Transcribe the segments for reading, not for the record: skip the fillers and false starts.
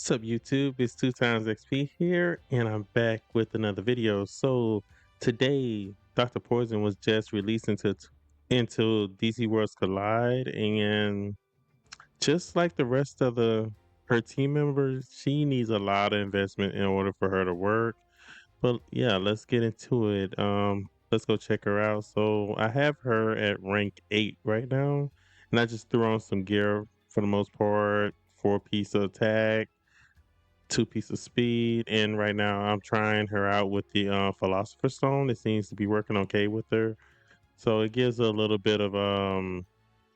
What's up, YouTube? It's 2 times XP here, and I'm back with another video. So today, Dr. Poison was just released into DC Worlds Collide, and just like the rest of the her team members, she needs a lot of investment in order for her to work. But yeah, let's get into it. Let's go check her out. So I have her at rank 8 right now, and I just threw on some gear for the most part, 4 piece of attack, 2 piece of speed, and right now I'm trying her out with the Philosopher's Stone. It seems to be working okay with her, so it gives her a little bit of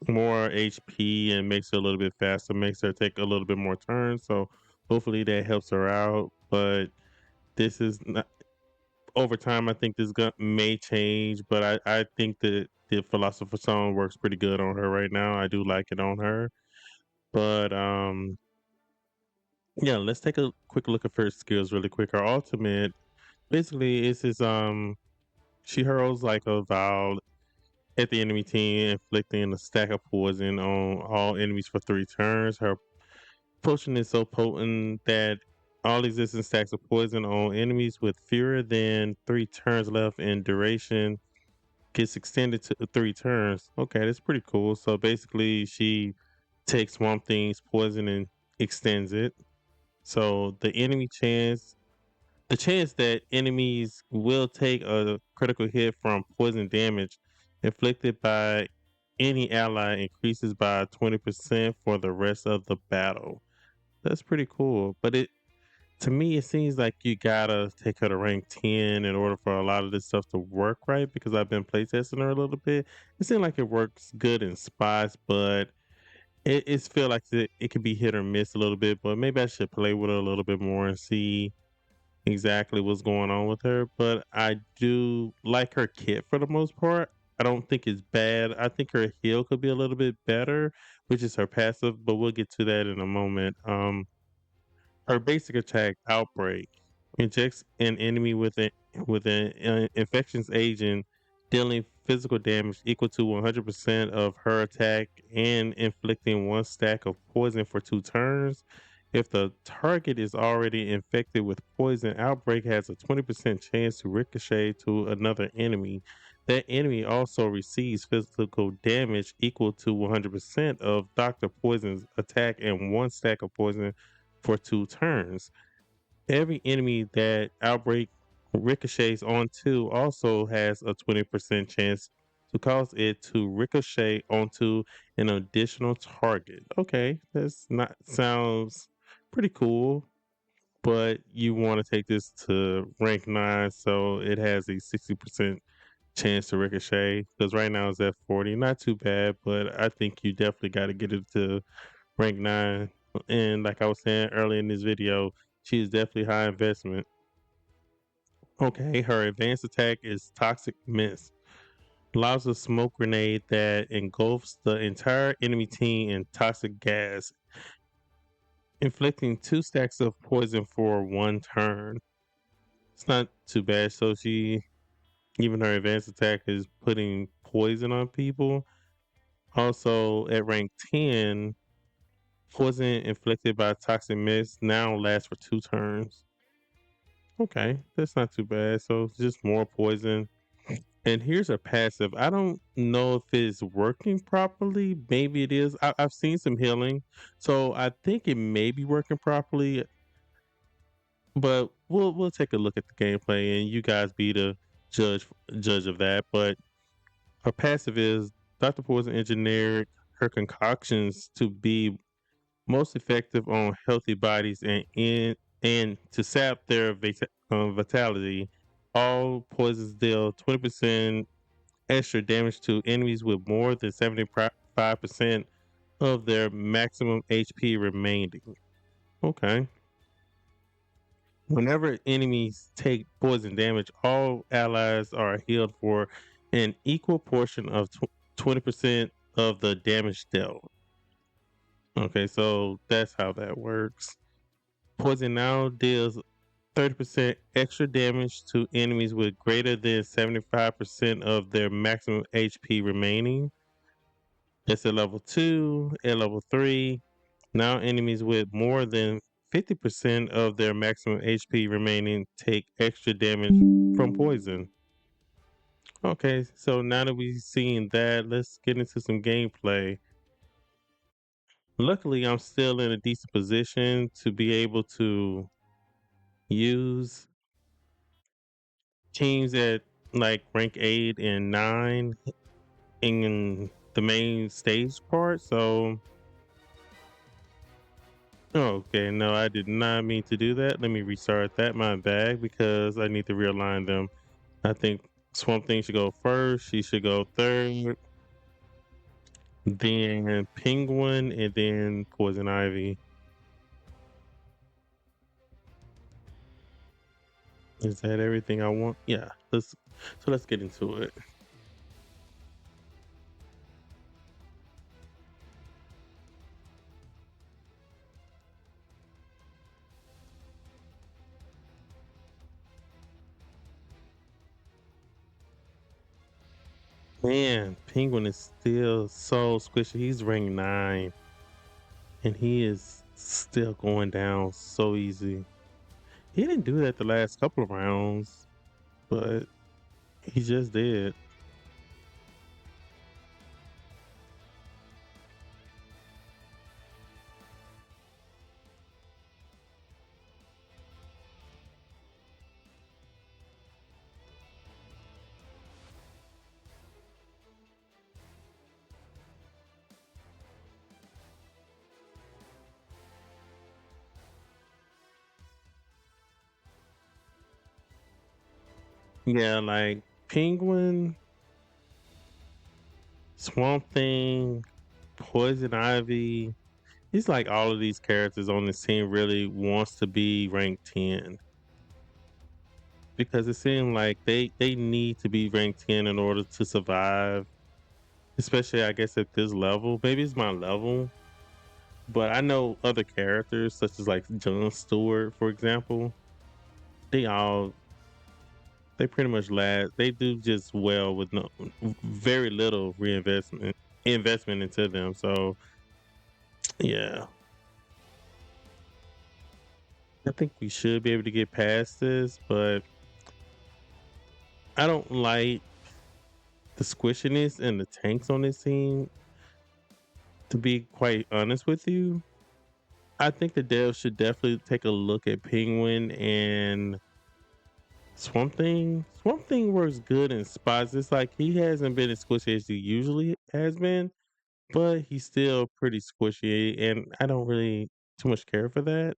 more HP and makes her a little bit faster, makes her take a little bit more turns. So hopefully that helps her out. But this is not over time. I think this may change, but I think that the Philosopher's Stone works pretty good on her right now. I do like it on her, but yeah, let's take a quick look at her skills really quick. Her ultimate basically is his she hurls like a vial at the enemy team, inflicting a stack of poison on all enemies for 3 turns. Her potion is so potent that all existing stacks of poison on enemies with fewer than 3 turns left in duration gets extended to 3 turns. Okay, that's pretty cool. So basically she takes Swamp Thing's poison and extends it. So the chance that enemies will take a critical hit from poison damage inflicted by any ally increases by 20% for the rest of the battle. That's pretty cool. But it to me it seems like you gotta take her to rank 10 in order for a lot of this stuff to work right, because I've been playtesting her a little bit. It seems like it works good in spots, but it's feel like it can be hit or miss a little bit. But maybe I should play with her a little bit more and see exactly what's going on with her, but I do like her kit for the most part. I don't think it's bad. I think her heal could be a little bit better, which is her passive, but we'll get to that in a moment. Her basic attack, Outbreak, injects an enemy with an infections agent, dealing physical damage equal to 100% of her attack and inflicting 1 stack of poison for 2 turns. If the target is already infected with poison, Outbreak has a 20% chance to ricochet to another enemy. That enemy also receives physical damage equal to 100% of Dr. Poison's attack and 1 stack of poison for 2 turns. Every enemy that Outbreak ricochets onto also has a 20% chance to cause it to ricochet onto an additional target. Okay, that's not sounds pretty cool, but you want to take this to rank 9, so it has a 60% chance to ricochet. Because right now it's at 40, not too bad, but I think you definitely got to get it to rank 9. And like I was saying earlier in this video, she is definitely high investment. Okay, her advanced attack is Toxic Mist. Allows a smoke grenade that engulfs the entire enemy team in toxic gas, inflicting 2 stacks of poison for 1 turn. It's not too bad. So even her advanced attack is putting poison on people. Also at rank 10, poison inflicted by toxic mist now lasts for 2 turns. Okay, that's not too bad. So it's just more poison. And here's a passive. I don't know if it's working properly. Maybe it is. I've seen some healing, so I think it may be working properly. But we'll take a look at the gameplay, and you guys be the judge of that. But her passive is Dr. Poison engineered her concoctions to be most effective on healthy bodies and to sap their vitality. All poisons deal 20% extra damage to enemies with more than 75% of their maximum HP remaining. Okay. Whenever enemies take poison damage, all allies are healed for an equal portion of 20% of the damage dealt. Okay, so that's how that works. Poison now deals 30% extra damage to enemies with greater than 75% of their maximum HP remaining. That's at level 2. At level 3, now enemies with more than 50% of their maximum HP remaining take extra damage from poison. Okay, so now that we've seen that, let's get into some gameplay. Luckily, I'm still in a decent position to be able to use teams at like rank 8 and 9 in the main stage part. So, okay, no, I did not mean to do that. Let me restart that, my bag, because I need to realign them. I think Swamp Thing should go first. She should go third. Then Penguin, and then Poison Ivy. Is that everything I want? Yeah. Let's get into it. Man, Penguin is still so squishy. He's rank 9, and he is still going down so easy. He didn't do that the last couple of rounds, but he just did. Yeah, like Penguin, Swamp Thing, Poison Ivy. It's like all of these characters on this team really wants to be ranked 10, because it seems like they need to be ranked 10 in order to survive, especially I guess at this level. Maybe it's my level, but I know other characters such as like Jon Stewart, for example. They all they pretty much last. They do just well with no very little investment into them. So yeah, I think we should be able to get past this, but I don't like the squishiness and the tanks on this team. To be quite honest with you, I think the devs should definitely take a look at Penguin and Swamp Thing. Swamp Thing works good in spots. It's like he hasn't been as squishy as he usually has been, but he's still pretty squishy, and I don't really too much care for that.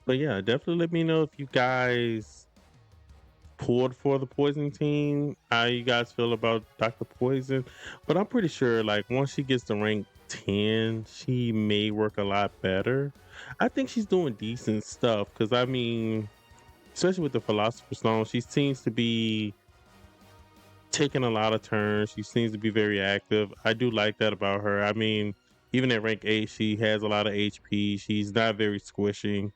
But yeah, definitely let me know if you guys pulled for the Poison team, how you guys feel about Dr. Poison. But I'm pretty sure like once she gets to rank 10, she may work a lot better. I think she's doing decent stuff because I mean, especially with the Philosopher's Stone, she seems to be taking a lot of turns. She seems to be very active. I do like that about her. I mean, even at rank 8, she has a lot of HP. She's not very squishy.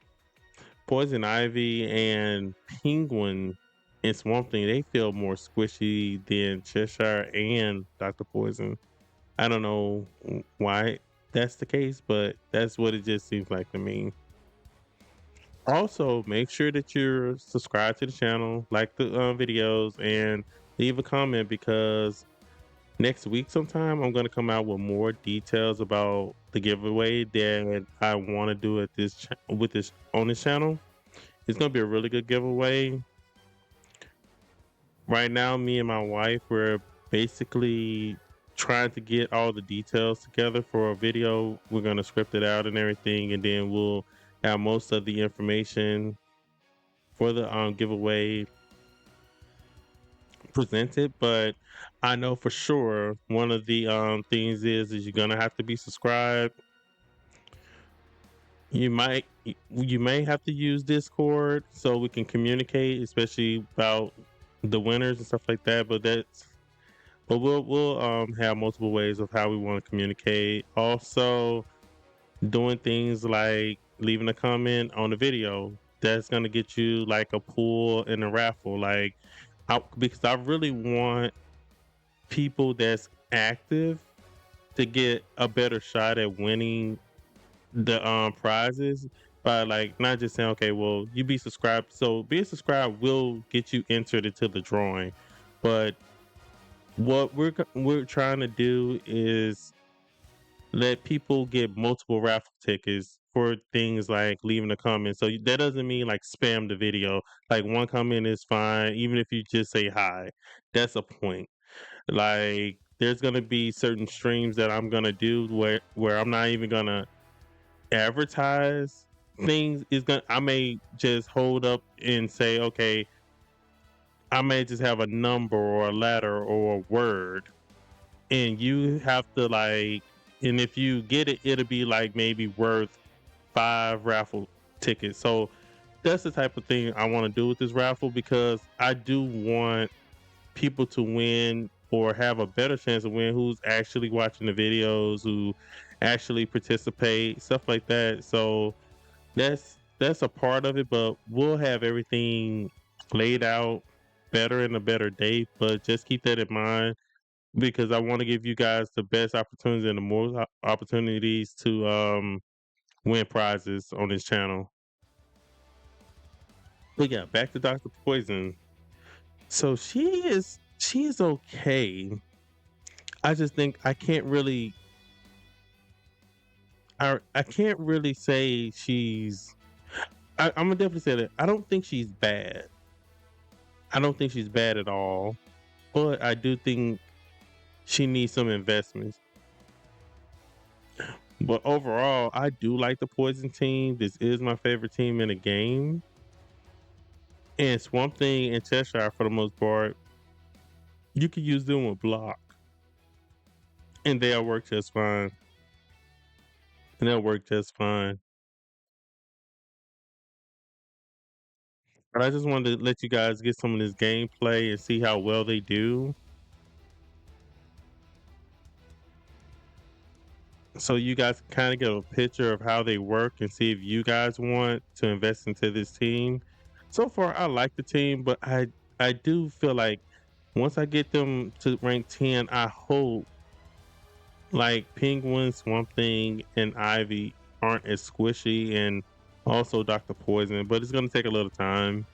Poison Ivy and Penguin and Swamp Thing, they feel more squishy than Cheshire and Dr. Poison. I don't know why that's the case, but that's what it just seems like to me. Also, make sure that you're subscribed to the channel, like the videos, and leave a comment because next week sometime I'm going to come out with more details about the giveaway that I want to do at this on this channel. It's gonna be a really good giveaway. Right now, me and my wife, we're basically trying to get all the details together for a video. We're gonna script it out and everything, and then we'll have most of the information for the giveaway presented. But I know for sure one of the things is you're gonna have to be subscribed. You may have to use Discord so we can communicate, especially about the winners and stuff like that. But we'll have multiple ways of how we want to communicate. Also, doing things like leaving a comment on the video. that's gonna get you like a pool in a raffle. Like, because I really want people that's active to get a better shot at winning the prizes by like not just saying, okay, well, you be subscribed. So being subscribed will get you entered into the drawing. But what we're trying to do is let people get multiple raffle tickets for things like leaving a comment. So that doesn't mean like spam the video. Like one comment is fine, even if you just say hi. That's a point. Like there's gonna be certain streams that I'm gonna do where I'm not even gonna advertise things. Is gonna I may just hold up and say, okay, I may just have a number or a letter or a word, and you have to like, and if you get it, it'll be like maybe worth 5 raffle tickets. So that's the type of thing I want to do with this raffle because I do want people to win or have a better chance of win who's actually watching the videos, who actually participate, stuff like that. So that's a part of it, but we'll have everything laid out better in a better date. But just keep that in mind because I want to give you guys the best opportunities and the most opportunities to win prizes on this channel. But yeah, back to Dr. Poison. So she's okay. I just think I can't really say she's I'm gonna definitely say that I don't think she's bad. I don't think she's bad at all. But I do think she needs some investments. But overall, I do like the Poison team. This is my favorite team in the game. And Swamp Thing and Cheshire, for the most part, you can use them with block, and they'll work just fine. And they'll work just fine. But I just wanted to let you guys get some of this gameplay and see how well they do. So you guys can kind of get a picture of how they work and see if you guys want to invest into this team. So far, I like the team, but I do feel like once I get them to rank 10, I hope like Penguin, Swamp Thing, and Ivy aren't as squishy, and also Dr. Poison. But it's gonna take a little time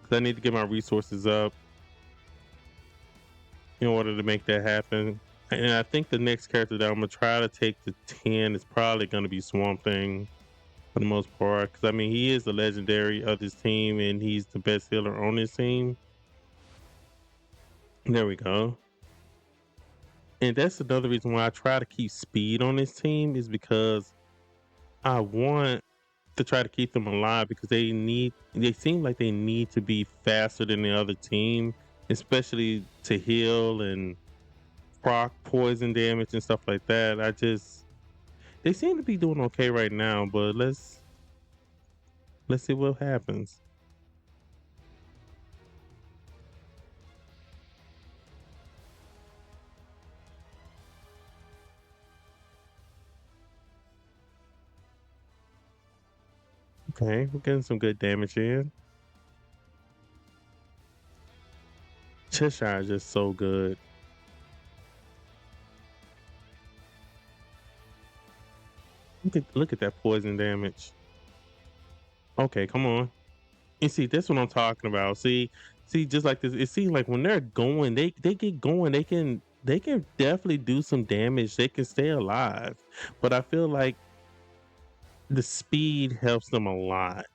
because I need to get my resources up in order to make that happen. And I think the next character that I'm gonna try to take to 10 is probably gonna be Swamp Thing for the most part. Because I mean, he is the legendary of this team, and he's the best healer on this team. There we go. And that's another reason why I try to keep speed on this team is because I want to try to keep them alive because they seem like they need to be faster than the other team, especially to heal and proc poison damage and stuff like that. They seem to be doing okay right now, but let's see what happens. Okay, we're getting some good damage in. Cheshire is just so good. Look at that poison damage. Okay, come on. And see, that's what I'm talking about. See, just like this, it seems like when they're going, they get going. They can definitely do some damage. They can stay alive, but I feel like the speed helps them a lot.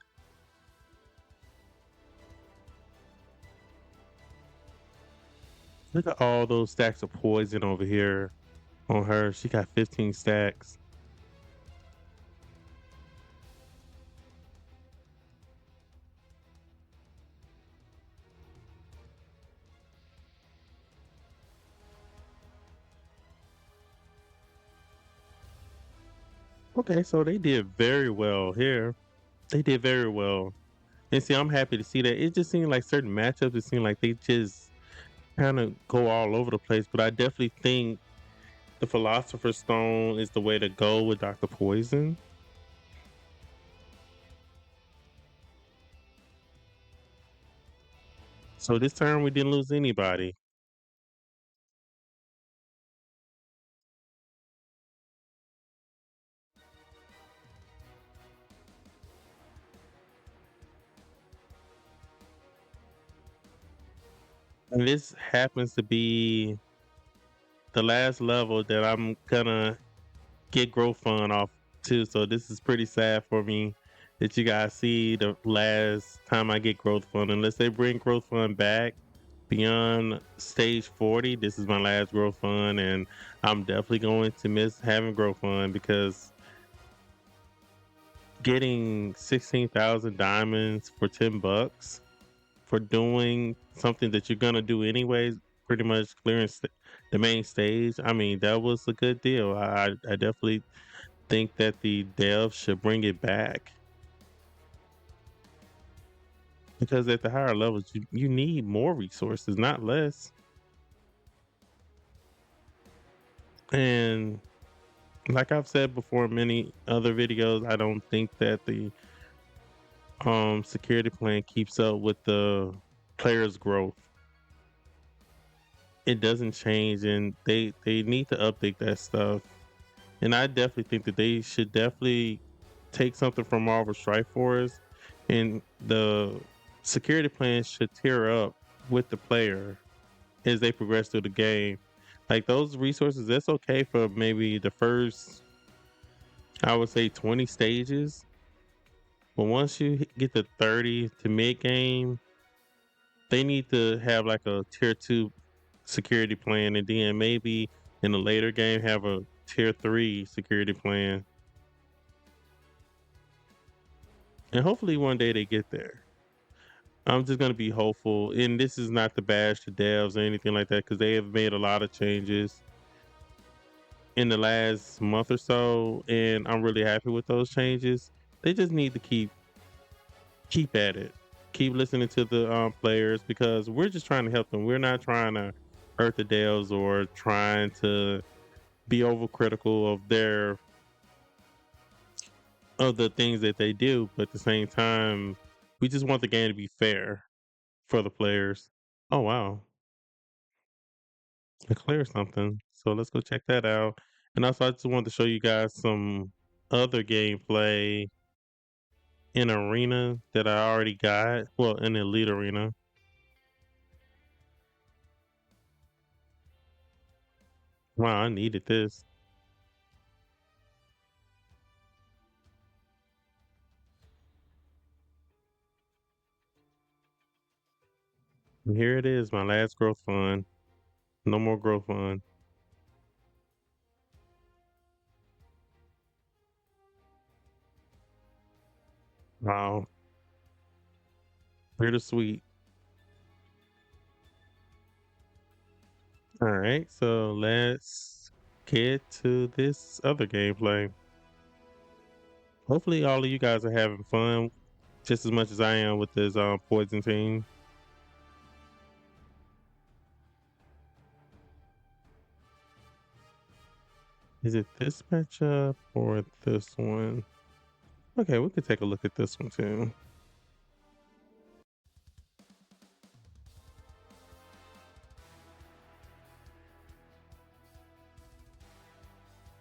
Look at all those stacks of poison over here on her. She got 15 stacks. Okay, so they did very well here. They did very well. And see, I'm happy to see that. It just seemed like certain matchups, it seemed like they just kind of go all over the place. But I definitely think the Philosopher's Stone is the way to go with Dr. Poison. So this turn we didn't lose anybody. And this happens to be the last level that I'm gonna get growth fund off too. So this is pretty sad for me that you guys see the last time I get growth fund. Unless they bring growth fund back beyond stage 40, this is my last growth fund, and I'm definitely going to miss having growth fund because getting 16,000 diamonds for $10 for doing something that you're gonna do anyways, pretty much clearing the main stage. I mean, that was a good deal. I definitely think that the devs should bring it back because at the higher levels, you need more resources, not less. And like I've said before in many other videos, I don't think that the security plan keeps up with the players' growth. It doesn't change, and they need to update that stuff. And I definitely think that they should definitely take something from Marvel Strike Force, and the security plan should tear up with the player as they progress through the game. Like those resources, that's okay for maybe the first, I would say, 20 stages. But once you get to 30 to mid game, they need to have like a tier two security plan, and then maybe in a later game have a tier three security plan. And hopefully one day they get there. I'm just gonna be hopeful, and this is not to bash the devs or anything like that because they have made a lot of changes in the last month or so, and I'm really happy with those changes. They just need to keep at it, keep listening to the players because we're just trying to help them. We're not trying to hurt the devs or trying to be overcritical of the things that they do, but at the same time, we just want the game to be fair for the players. Oh wow. I cleared something. So let's go check that out. And also, I just wanted to show you guys some other gameplay in arena that I already got. Well, in elite arena. Wow, I needed this. And here it is, my last growth fund. No more growth fund. Wow, bittersweet. All right, so let's get to this other gameplay. Hopefully, all of you guys are having fun just as much as I am with this poison team. Is it this matchup or this one? Okay, we could take a look at this one too.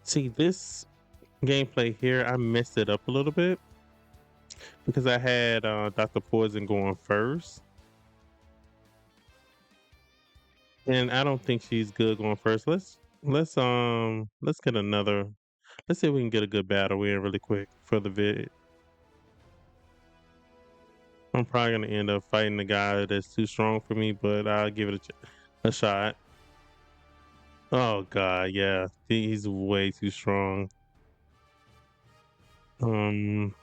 See, this gameplay here, I messed it up a little bit because I had Dr. Poison going first. And I don't think she's good going first. Let's get another, let's see if we can get a good battle in really quick for the vid. I'm probably gonna end up fighting the guy that's too strong for me, but I'll give it a shot. Oh god, yeah. He's way too strong. Um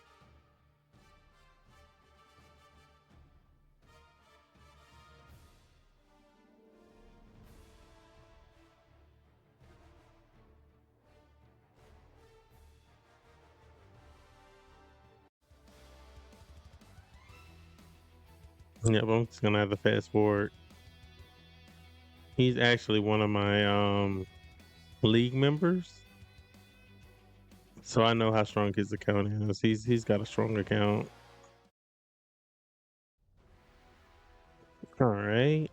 yeah, but I'm just gonna have to fast forward. He's actually one of my league members. So I know how strong his account is. He's got a strong account. All right.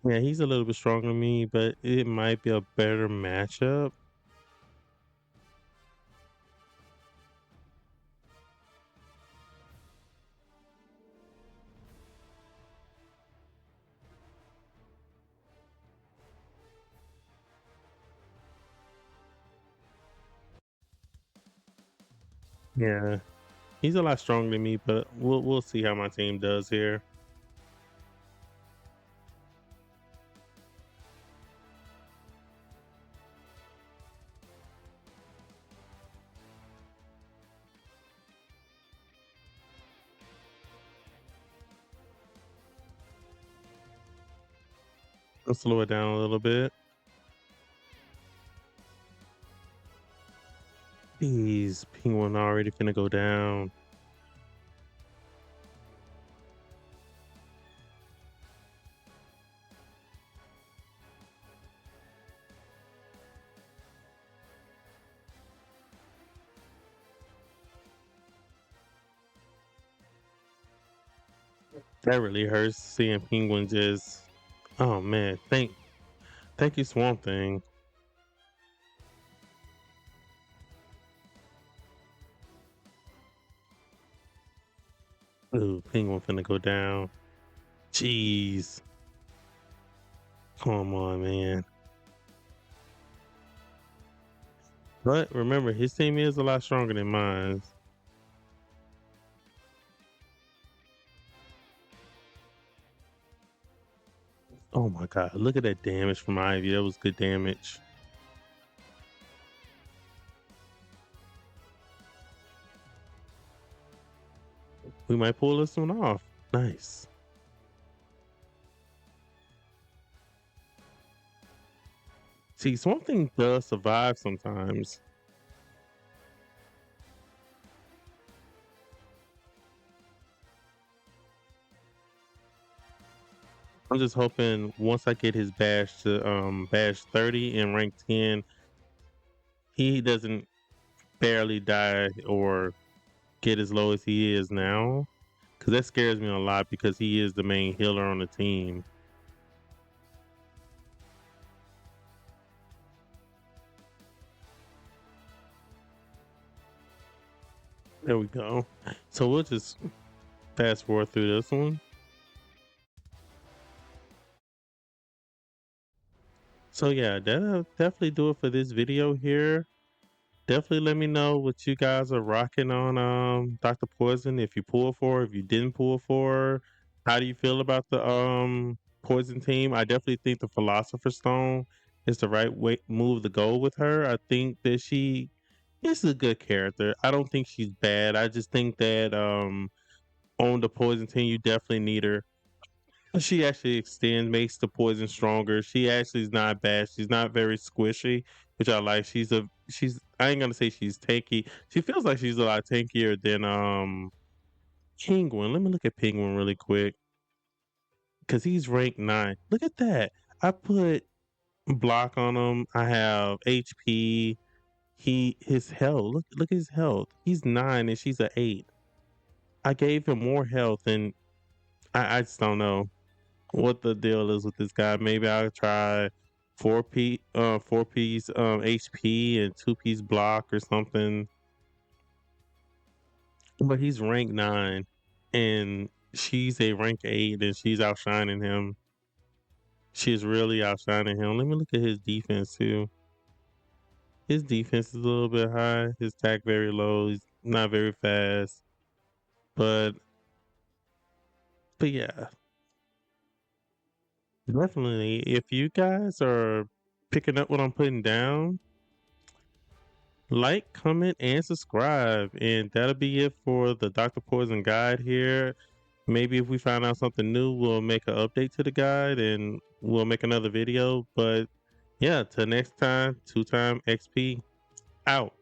Yeah, he's a little bit stronger than me, but it might be a better matchup. Yeah, he's a lot stronger than me, but we'll see how my team does here. Let's slow it down a little bit. Jeez, penguin already finna go down. That really hurts seeing penguin just. Oh man, thank you, Swamp Thing. Ooh, penguin finna go down. Jeez, come on, man. But remember, his team is a lot stronger than mine. Oh my god, look at that damage from Ivy. That was good damage. We might pull this one off. Nice. See, Swamp Thing does survive sometimes. I'm just hoping once I get his badge to badge 30 in rank 10, he doesn't barely die or get as low as he is now. Cause that scares me a lot because he is the main healer on the team. There we go. So we'll just fast forward through this one. So yeah, that'll definitely do it for this video here. Definitely let me know what you guys are rocking on Dr. Poison. If you pull for her, if you didn't pull for her. How do you feel about the Poison team? I definitely think the Philosopher's Stone is the right way move to go with her. I think that she is a good character. I don't think she's bad. I just think that on the Poison team you definitely need her. She actually extends, makes the poison stronger. She actually is not bad. She's not very squishy, which I like. She's I ain't gonna say she's tanky. She feels like she's a lot tankier than Penguin. Let me look at Penguin really quick. Cause he's ranked 9. Look at that. I put block on him. I have HP. His health. Look at his health. He's 9 and she's a 8. I gave him more health and I just don't know what the deal is with this guy. Maybe I'll try 4 piece HP and 2 piece block or something. But he's rank 9 and she's a rank 8 and she's outshining him. She's really outshining him. Let me look at his defense too. His defense is a little bit high. His attack very low. He's not very fast. But yeah, definitely if you guys are picking up what I'm putting down, like, comment, and subscribe. And that'll be it for the Dr. Poison guide here. Maybe if we find out something new, we'll make an update to the guide and we'll make another video. But yeah, till next time, 2-time XP out.